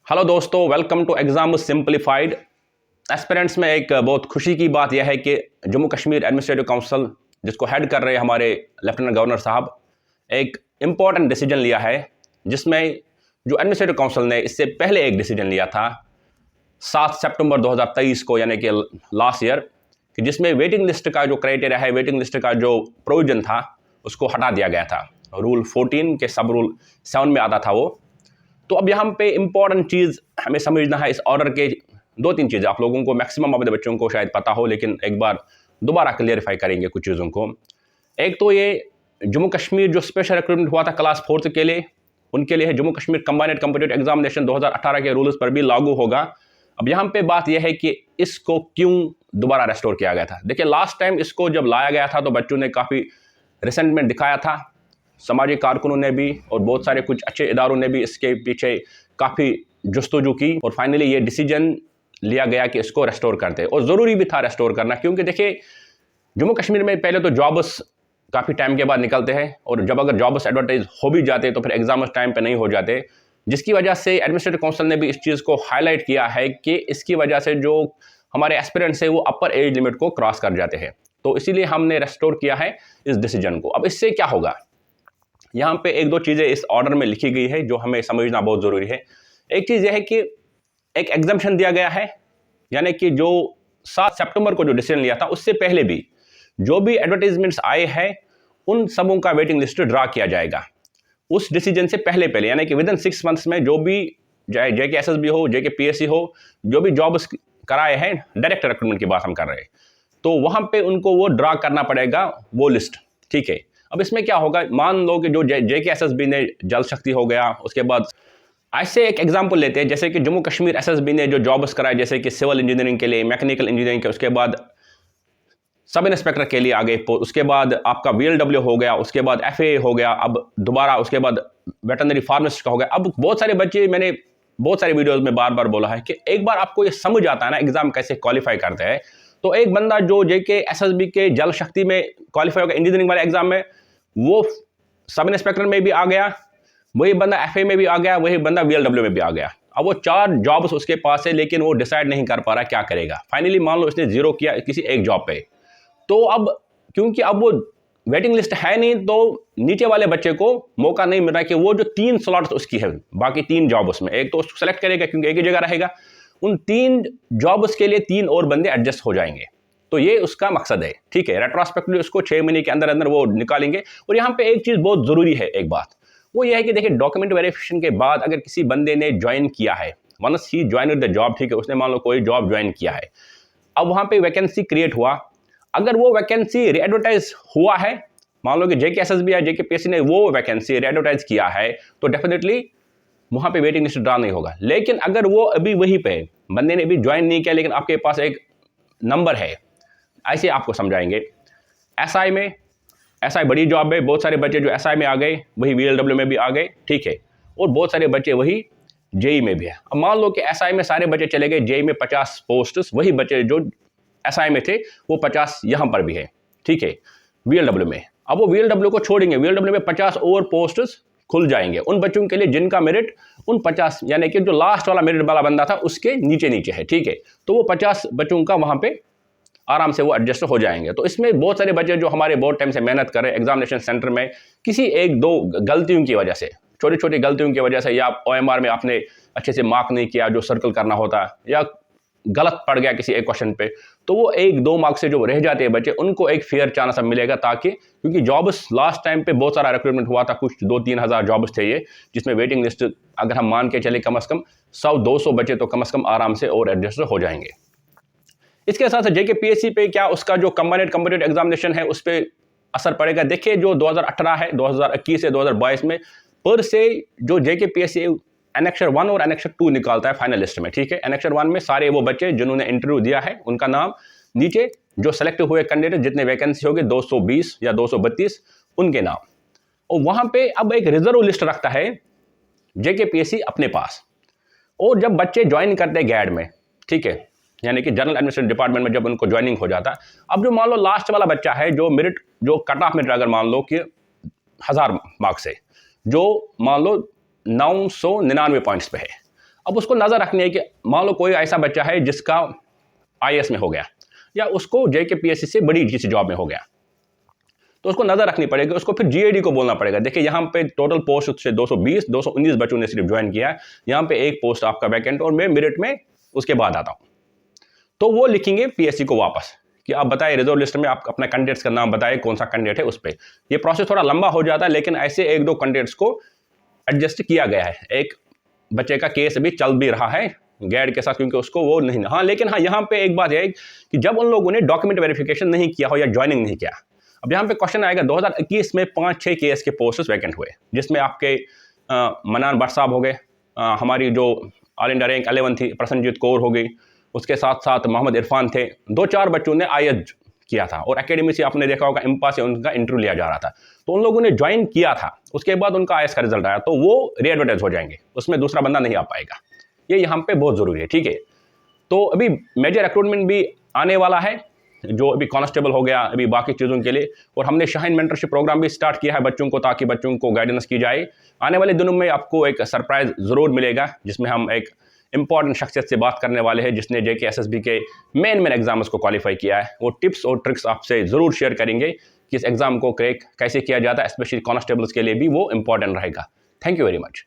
Hello दोस्तों, welcome to exam simplified. Aspirants में एक बहुत खुशी की बात यह है कि जम्मू कश्मीर एडमिनिस्ट्रेटिव काउंसिल, जिसको हेड कर रहे हमारे लेफ्टिनेंट गवर्नर साहब, एक इम्पॉर्टेंट डिसीजन लिया है, जिसमें जो एडमिनिस्ट्रेटिव काउंसिल ने इससे पहले एक डिसीजन लिया था 7 सितंबर 2023 को, यानी कि लास्ट ईयर, कि जिसमें वेटिंग लिस्ट का जो क्राइटेरिया है, वेटिंग लिस्ट का जो प्रोविजन था, उसको हटा दिया गया था। रूल 14 के सब रूल 7 में आता था वो। तो अब यहाँ पे इंपॉर्टेंट चीज़ हमें समझना है इस ऑर्डर के, 2-3 चीज़ें आप लोगों को, मैक्सिमम अपने बच्चों को शायद पता हो, लेकिन एक बार दोबारा क्लियरिफाई करेंगे कुछ चीज़ों को। एक तो ये जम्मू कश्मीर जो स्पेशल रिक्रूटमेंट हुआ था क्लास 4 के लिए, उनके लिए है Jammu Kashmir combined competitive examination 2018 के रूल्स पर भी लागू होगा। अब यहाँ पे बात यह है कि इसको क्यों दोबारा रेस्टोर किया गया था। देखिए, लास्ट टाइम इसको जब लाया गया था तो बच्चों ने काफ़ी रिसेंटमेंट दिखाया था, सामाजिक कारकुनों ने भी और बहुत सारे कुछ अच्छे इदारों ने भी इसके पीछे काफ़ी जस्तुजू की, और फाइनली ये डिसीजन लिया गया कि इसको रेस्टोर करते, और ज़रूरी भी था रेस्टोर करना, क्योंकि देखिए जम्मू कश्मीर में पहले तो जॉब्स काफ़ी टाइम के बाद निकलते हैं, और जब अगर जॉब्स एडवर्टाइज हो भी जाते तो फिर एग्जाम टाइम पे नहीं हो जाते, जिसकी वजह से एडमिनिस्ट्रेटिव काउंसिल ने भी इस चीज़ को हाईलाइट किया है कि इसकी वजह से जो हमारे एस्पिरेंट्स है वो अपर एज लिमिट को क्रॉस कर जाते हैं। तो इसीलिए हमने रेस्टोर किया है इस डिसीजन को। अब इससे क्या होगा, यहाँ पे एक दो चीज़ें इस ऑर्डर में लिखी गई है जो हमें समझना बहुत ज़रूरी है। एक चीज़ यह है कि एक एग्जम्पशन दिया गया है, यानी कि जो 7 सितंबर को जो डिसीजन लिया था उससे पहले भी जो भी एडवर्टाइजमेंट्स आए हैं उन सबों का वेटिंग लिस्ट ड्रा किया जाएगा उस डिसीजन से पहले, यानी कि विद इन 6 मंथ्स में जो भी JKSSB हो, JKPSC हो, जो भी जॉब्स कराए हैं, डायरेक्ट रिक्रूटमेंट की बात हम कर रहे हैं, तो वहाँ पे उनको वो ड्रा करना पड़ेगा वो लिस्ट। ठीक है, अब इसमें क्या होगा, मान लो कि जो JKSSB ने जल शक्ति हो गया, उसके बाद ऐसे एक एग्जांपल लेते हैं, जैसे कि जम्मू कश्मीर SSB ने जो जॉब्स कराए, जैसे कि सिविल इंजीनियरिंग के लिए, मैकेनिकल इंजीनियरिंग के, उसके बाद सब इंस्पेक्टर के लिए आ गए, उसके बाद आपका VLW हो गया, उसके बाद FA हो गया, अब दोबारा उसके बाद वेटरनरी फार्मासिस्ट का हो गया। अब बहुत सारे बच्चे, मैंने बहुत सारे वीडियोस में बार बार बोला है कि एक बार आपको ये समझ आता है ना एग्जाम कैसे क्वालिफाई करते हैं, तो एक बंदा जो JKSSB के जल शक्ति में क्वालिफाई होगा इंजीनियरिंग वाले एग्जाम में, वो सब इंस्पेक्टर में भी आ गया, वही बंदा FA में भी आ गया, वही बंदा VLW में भी आ गया। अब वो 4 जॉब्स उसके पास है, लेकिन वो डिसाइड नहीं कर पा रहा क्या करेगा। फाइनली मान लो इसने 0 किया किसी एक जॉब पे, तो अब क्योंकि अब वो वेटिंग लिस्ट है नहीं, तो नीचे वाले बच्चे को मौका नहीं मिल रहा कि वो जो 3 स्लॉट्स उसकी है, बाकी 3 जॉब उसमें, एक तो उसको सेलेक्ट करेगा क्योंकि एक ही जगह रहेगा, उन 3 जॉब्स के लिए 3 और बंदे एडजस्ट हो जाएंगे। तो ये उसका मकसद है। ठीक है, रेट्रोस्पेक्टिवली उसको 6 महीने के अंदर अंदर वो निकालेंगे। और यहाँ पे एक चीज़ बहुत ज़रूरी है, एक बात वो ये है कि देखिए, डॉक्यूमेंट वेरिफिकेशन के बाद अगर किसी बंदे ने ज्वाइन किया है, वंस ही ज्वाइन द जॉब, ठीक है, उसने मान लो कोई जॉब ज्वाइन किया है, अब वहाँ पे वैकेंसी क्रिएट हुआ, अगर वो वैकेंसी रीएडवर्टाइज हुआ है, मान लो कि JKSSB या JKPSC ने वो वैकेंसी रीएडवर्टाइज किया है, तो डेफिनेटली वहाँ पे वेटिंग लिस्ट ड्रा नहीं होगा। लेकिन अगर वो अभी वहीं पे बंदे ने अभी ज्वाइन नहीं किया, लेकिन आपके पास एक नंबर है, ऐसे आपको समझाएंगे, SI में, SI बड़ी जॉब है, बहुत सारे बच्चे जो SI में आ गए वही VLW में भी आ गए, ठीक है, और बहुत सारे बच्चे वही JEE में भी है। अब मान लो कि SI में सारे बच्चे चले गए, JEE में 50 पोस्ट, वही बच्चे जो SI में थे वो 50 यहाँ पर भी है, ठीक है, VLW में। अब वो VLW को छोड़ेंगे, VLW में 50 और पोस्ट्स खुल जाएंगे उन बच्चों के लिए जिनका मेरिट उन 50, यानी कि जो लास्ट वाला मेरिट वाला बंदा था उसके नीचे नीचे है, ठीक है, तो वो 50 बच्चों का वहाँ पे आराम से वो एडजस्ट हो जाएंगे। तो इसमें बहुत सारे बच्चे जो हमारे बहुत टाइम से मेहनत कर रहे हैं एग्जामिनेशन सेंटर में, किसी एक दो गलतियों की वजह से, छोटी छोटी गलतियों की वजह से, या OMR में आपने अच्छे से मार्क नहीं किया जो सर्कल करना होता, या गलत पड़ गया किसी एक क्वेश्चन पे, तो वो 1-2 मार्क्स से जो रह जाते हैं बच्चे, उनको एक फेयर चांस मिलेगा, ताकि, क्योंकि जॉब्स लास्ट टाइम पे बहुत सारा रिक्रूटमेंट हुआ था, कुछ 2-3 हज़ार जॉब्स थे ये, जिसमें वेटिंग लिस्ट अगर हम मान के चले कम से कम 100-200 बच्चे तो कम से कम आराम से और एडजस्ट हो जाएंगे। इसके साथ JKPSC पे क्या उसका जो कंबाइंड कॉम्पिटिटिव एग्जामिनेशन है उस पर असर पड़ेगा। देखिए, जो 2018 है, 2021 से 2022 में पर से जो JKPSC एनेक्चर 1 और एनेक्चर 2 निकालता है फाइनल लिस्ट में, ठीक है, एनेक्चर 1 में सारे वो बच्चे जिन्होंने इंटरव्यू दिया है उनका नाम, नीचे जो सेलेक्ट हुए कैंडिडेट जितने वैकेंसी होगी 220 या 232 उनके नाम, और वहाँ पे अब एक रिजर्व लिस्ट रखता है JKPSC अपने पास। और जब बच्चे ज्वाइन करते हैं गैड में, ठीक है, यानी कि जनरल एडमिनिस्ट्रेशन डिपार्टमेंट में जब उनको ज्वाइनिंग हो जाता है, अब जो मान लो लास्ट वाला बच्चा है, जो मेरिट, जो कट ऑफ मेरिट अगर मान लो कि 1000 मार्क्स है, जो मान लो 999 पॉइंट्स पे है, अब उसको नज़र रखनी है कि मान लो कोई ऐसा बच्चा है जिसका IAS में हो गया या उसको JKPSC से बड़ी किसी जॉब में हो गया, तो उसको नज़र रखनी पड़ेगी, उसको फिर GAD को बोलना पड़ेगा, देखिए यहाँ पे टोटल पोस्ट से 219 बच्चों ने सिर्फ ज्वाइन किया है, यहाँ पे एक पोस्ट आपका वैकेंट और मैं मेरिट में उसके बाद आता हूँ। तो वो लिखेंगे PSC को वापस कि आप बताइए रिजर्व लिस्ट में आप अपना कैंडिडेट्स का नाम बताइए, कौन सा कैंडिडेट है उस पर। ये प्रोसेस थोड़ा लंबा हो जाता है, लेकिन ऐसे एक दो कैंडिडेट्स को एडजस्ट किया गया है। एक बच्चे का केस भी चल भी रहा है गैड के साथ, क्योंकि उसको वो नहीं, हाँ लेकिन हाँ यहाँ पे एक बात है कि जब उन लोगों ने डॉक्यूमेंट वेरिफिकेशन नहीं किया हो या ज्वाइनिंग नहीं किया। अब यहाँ पे क्वेश्चन आएगा 2021 में 5-6 केस के पोस्ट्स वैकेंट हुए, जिसमें आपके मनान भट्ट साहब हो गए, हमारी जो ऑल इंडिया रैंक 11 थी प्रसन्नजीत कौर हो गई, उसके साथ साथ मोहम्मद इरफान थे, 2-4 बच्चों ने IAS किया था और एकेडमी से आपने देखा होगा इम्पा से उनका इंटरव्यू लिया जा रहा था, तो उन लोगों ने ज्वाइन किया था, उसके बाद उनका IAS का रिजल्ट आया, तो वो रीएडवर्टाइज हो जाएंगे, उसमें दूसरा बंदा नहीं आ पाएगा। ये यहाँ पे बहुत ज़रूरी है, ठीक है। तो अभी मेजर रिक्रूटमेंट भी आने वाला है, जो अभी कांस्टेबल हो गया, अभी बाकी चीज़ों के लिए, और हमने शाहीन मेंटरशिप प्रोग्राम भी स्टार्ट किया है बच्चों को, ताकि बच्चों को गाइडेंस की जाए। आने वाले दिनों में आपको एक सरप्राइज ज़रूर मिलेगा, जिसमें हम एक इंपॉर्टेंट शख्सियत से बात करने वाले हैं जिसने JKSSB के मेन एग्जाम्स को क्वालिफाई किया है। वो टिप्स और ट्रिक्स आपसे ज़रूर शेयर करेंगे कि इस एग्ज़ाम को क्रैक कैसे किया जाता है, स्पेशली कांस्टेबल्स के लिए भी वो इंपॉर्टेंट रहेगा। Thank you very much.